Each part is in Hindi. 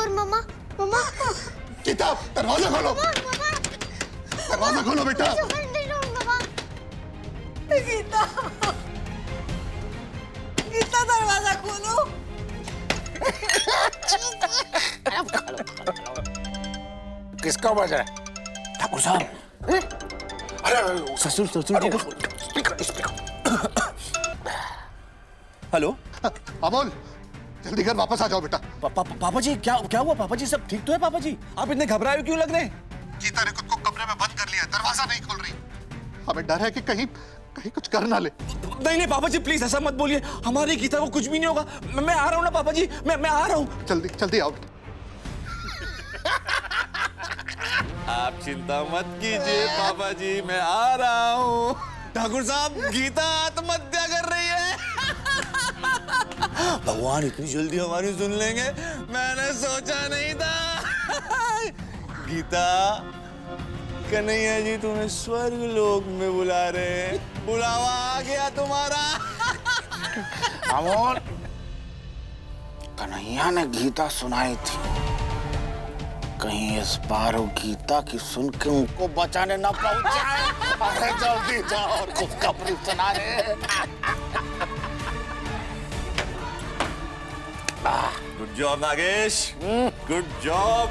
डोर मम्मा। मम्मा गीता दरवाजा खोलो। मम्मा दरवाजा खोलो बेटा। ओपन द डोर मम्मा। गीता, गीता दरवाजा खोलो। किसका आवाज है? ठाकुर साहब। अरे ससुर ससुर जी को स्पीकर। हेलो अमोल जल्दी घर वापस आ जाओ बेटा। पापा जी क्या हुआ? पापा जी सब ठीक तो है? पापा जी आप इतने घबराए क्यों लग रहे हैं? गीता ने खुद को कमरे में बंद कर लिया, दरवाजा नहीं खोल रही। हमें डर है कि कहीं कुछ कर ना ले। नहीं पापा जी प्लीज ऐसा मत बोलिए, हमारी गीता को कुछ भी नहीं होगा। मैं आ रहा हूँ ना पापा जी, मैं आ रहा हूँ। जल्दी आओ। आप चिंता मत कीजिए पापा जी, मैं आ रहा हूँ। ठाकुर साहब गीता आत्महत्या कर रही है। भगवान इतनी जल्दी हमारी सुन लेंगे, मैंने सोचा नहीं था। गीता, कन्हैया जी तुम्हें स्वर्ग लोक में बुला रहे हैं, बुलावा आ गया तुम्हारा। अमोल, कन्हैया ने गीता सुनाई थी, कहीं इस बार वो गीता की सुन के उनको बचाने ना पहुंच जाए। अरे जल्दी जाओ और कुछ खबरी सुना दे। Good job Nagesh, good job.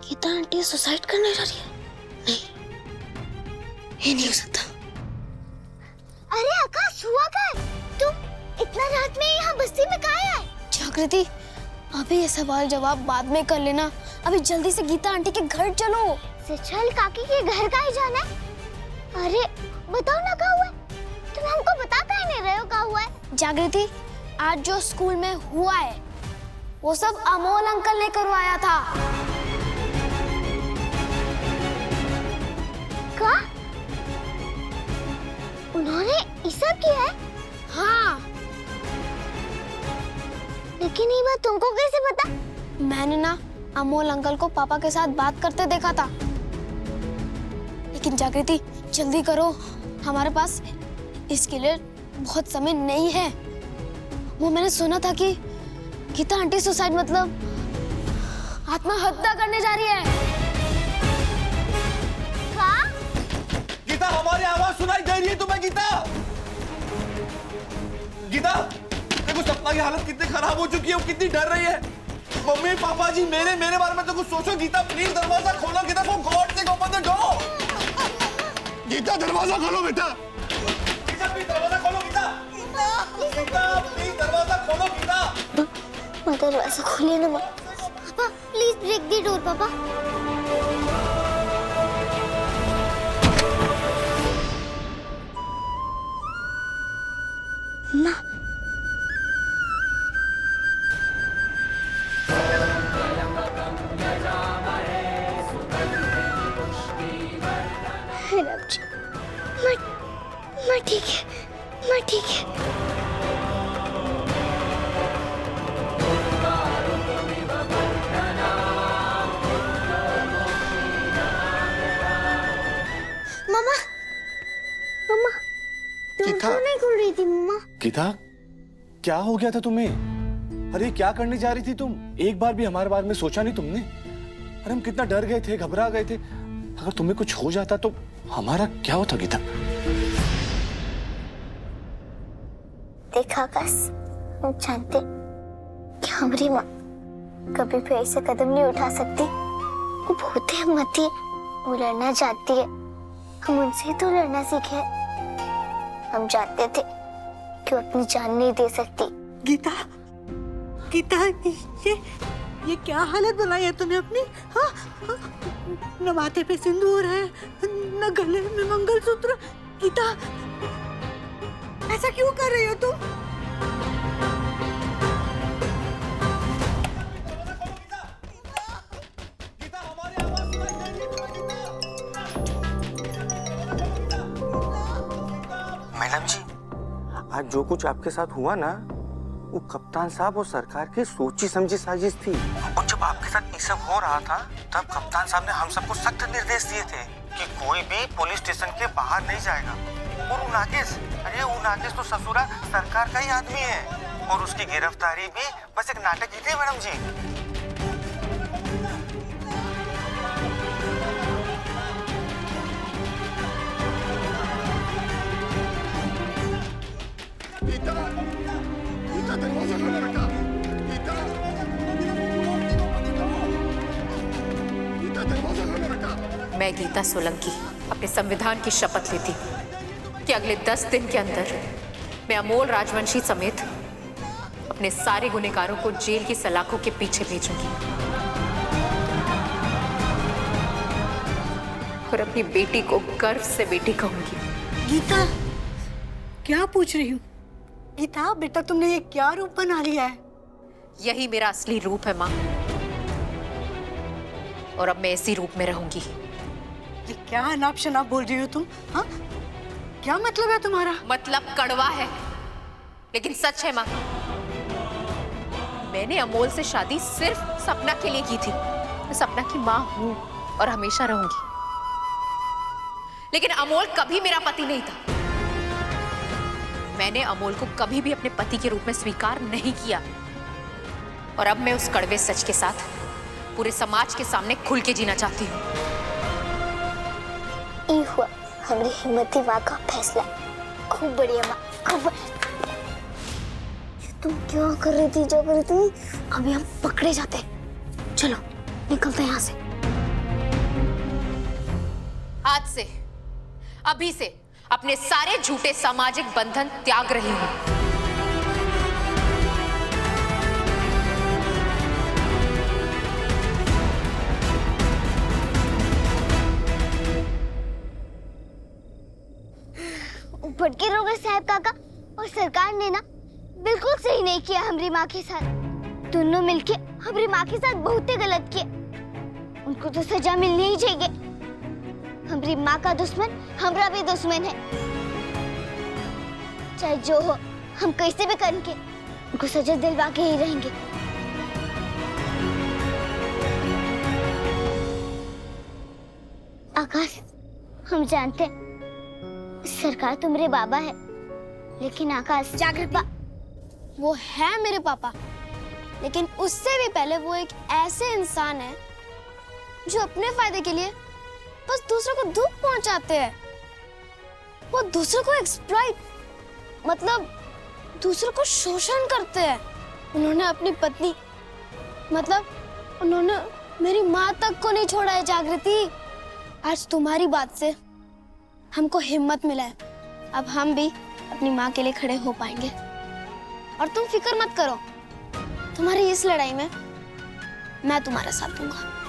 Geeta aunty suicide करने जा रही है? नहीं, ये नहीं हो सकता। अरे आकाश हुआ क्या? तुम इतना रात में यहाँ बस्ती में कहाँ आए? जागृति, अभी ये सवाल जवाब बाद में कर लेना, अभी जल्दी से गीता आंटी के घर चलो। सिचल काकी के घर का ही जाना है? अरे बताओ ना क्या हुआ है? तुम हमको बता क्यों नहीं रहे हो क्या हुआ है? जागृति, आज जो स्कूल में हुआ है वो सब अमोल अंकल ने करवाया था। क्या? उन्होंने ये सब किया है? हाँ। लेकिन ये बात तुमको कैसे पता? मैंने ना अमोल अंकल को पापा के साथ बात करते देखा था। लेकिन जागृति जल्दी करो, हमारे पास इसके लिए बहुत समय नहीं है। वो मैंने सुना था कि गीता आंटी सुसाइड मतलब आत्महत्या करने जा रही है। गीता हमारी आवाज सुनाई दे रही है तुम्हें? गीता, गीता देखो सपना की हालत कितनी खराब हो चुकी है, वो कितनी डर रही है। मम्मी पापा जी मेरे बारे में तो कुछ सोचो। गीता प्लीज दरवाजा खोलो। Geeta for God sake open the door. Geeta दरवाजा खोलो बेटा। गीता प्लीज दरवाजा खोलो। गीता प्लीज दरवाजा खोलो। गीता दरवाजा खोलिए ना पापा, प्लीज ब्रेक द डोर पापा। ना मैं ठीक है, मैं ठीक है। मम्मा, मम्मा, तुम क्यों नहीं खोल रही थी मम्मा? गीता क्या हो गया था तुम्हें? अरे क्या करने जा रही थी तुम? एक बार भी हमारे बारे में सोचा नहीं तुमने? अरे हम कितना डर गए थे, घबरा गए थे। अगर तुम्हें कुछ हो जाता तो हमारा क्या होता गीता? देखा आकाश, हम जानते कि हमारी माँ कभी भी ऐसे कदम नहीं उठा सकती। वो बहुत हिम्मती है, वो लड़ना चाहती है। हम उनसे तो लड़ना सीखे। हम जानते थे कि वो अपनी जान नहीं दे सकती। गीता, गीता ये क्या हालत बनाई है तूने अपनी? हाँ, हाँ, न माथे पे सिंदूर है, न गले में मंगलसूत्र। गीता ऐसा क्यों कर रही हो तुम? गीता हमारी आवाज सुनाई दे रही है तुम्हें? गीता आज जो कुछ आपके साथ हुआ ना, वो कप्तान साहब और सरकार की सोची समझी साजिश थी। और जब आपके साथ ये सब हो रहा था, तब कप्तान साहब ने हम सबको सख्त निर्देश दिए थे कि कोई भी पुलिस स्टेशन के बाहर नहीं जाएगा। और वो नागेश, अरे वो नागेश तो ससुरा सरकार का ही आदमी है, और उसकी गिरफ्तारी भी बस एक नाटक ही थी मैडम जी। गीता दरवाजा खोलो बेटा। गीता दरवाजा खोलो बेटा। मैं गीता सोलंकी अपने संविधान की शपथ लेती कि अगले 10 दिन के अंदर मैं अमोल राजवंशी समेत अपने सारे गुनहगारों को जेल की सलाखों के पीछे भेजूंगी और अपनी बेटी को गर्व से बेटी कहूंगी। गीता, क्या पूछ रही हूँ? गीता बेटा, तुमने ये क्या रूप बना लिया है? यही मेरा असली रूप है माँ, और अब मैं इसी रूप में रहूंगी। ये क्या अनाप शनाप बोल रही हो तुम? हाँ, क्या मतलब है तुम्हारा? मतलब कड़वा है लेकिन सच है माँ। मैंने अमोल से शादी सिर्फ सपना के लिए की थी। मैं सपना की माँ हूं और हमेशा रहूंगी, लेकिन अमोल कभी मेरा पति नहीं था। मैंने अमोल को कभी भी अपने पति के रूप में स्वीकार नहीं किया, और अब मैं उस कड़वे सच के साथ पूरे समाज के सामने खुल के जीना चाहती हूँ। ये हुआ हमारी हिम्मती माँ का फैसला। खूब बढ़िया माँ, खूब तुम क्या कर रही थी, जो कर रही थी? अभी हम पकड़े जाते। चलो निकलते हैं यहाँ से। आज से, अभी से अपने सारे झूठे सामाजिक बंधन त्याग रही हूं। भटके रह गए साहब काका, और सरकार ने ना बिल्कुल सही नहीं किया हमारी माँ के साथ। दोनों मिलके हमारी माँ के साथ बहुत ही गलत किया। उनको तो सजा मिलनी ही चाहिए। हमारी माँ का दुश्मन हमारा भी दुश्मन है। चाहे जो हो, हम कैसे भी करके उनको सजा दिलवा के ही रहेंगे। आकाश, हम जानते हैं सरकार तो मेरे बाबा है, लेकिन आकाश जागृत वो है मेरे पापा, लेकिन उससे भी पहले वो एक ऐसे इंसान है जो अपने फायदे के लिए बस दूसरों को दुख पहुंचाते हैं। वो दूसरों को एक्सप्लॉइट, मतलब दूसरों को शोषण करते हैं। उन्होंने अपनी पत्नी, मतलब उन्होंने मेरी माँ तक को नहीं छोड़ा है। जागृति, आज तुम्हारी बात से हमको हिम्मत मिला है। अब हम भी अपनी माँ के लिए खड़े हो पाएंगे। और तुम फिक्र मत करो, तुम्हारी इस लड़ाई में मैं तुम्हारा साथ दूंगा।